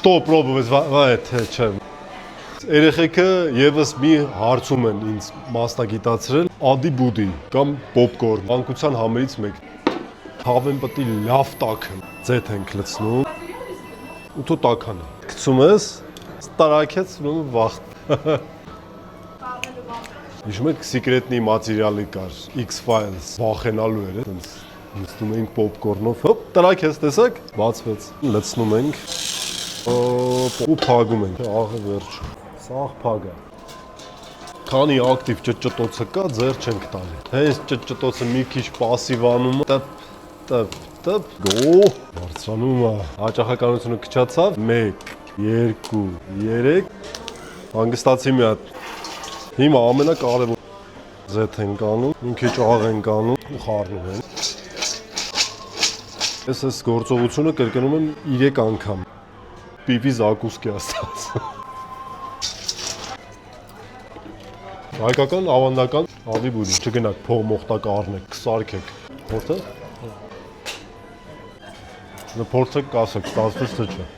Что пробовать, это чем? Երեխեքը եւս մի հարցում են ինձ մասնագիտացրել ադի-բուդի կամ պոպկորն, մանկության համերից մեկ։ Հավեն պետք է լավ տաքն, ձեթ ենք լցնում, ու թո տաքանը։ Գցում ես, տարակեցնում վախ։ Հիշում եք սեկրետնի մատերիալի կար, X-Files, վախենալու էր, այնց լցնում ենք պոպկորնով, հոպ, տարակեց, տեսակ, բացվեց, լցնում ենք, ու փակում ենք, աղը վերջ։ Սաղ փագա։ Քանի ակտիվ ճտճտոցը կա, ձեր չենք տալի։ Հենց ճտճտոցը մի քիչ պասիվանում, տպ, գո, բարձրանում է։ Հաճախականությունը քչացավ, 1, 2, 3, հանգստացի մի հատ։ Հիմա ամենակարևոր ձեթ ենք անում, մի քիչ աղ ենք անում ու խառնում ենք։ Ես գործողությունը կրկնում եմ 3 անգամ։ Պիպի զակուսկի աստված։ Հայկական ավանդական ադի-բուդի, չգնաք փող մոխտակ առնեք, կսարքեք։ Փորձեք։ Փորձեք կասեք, ստացվեց թե չէ։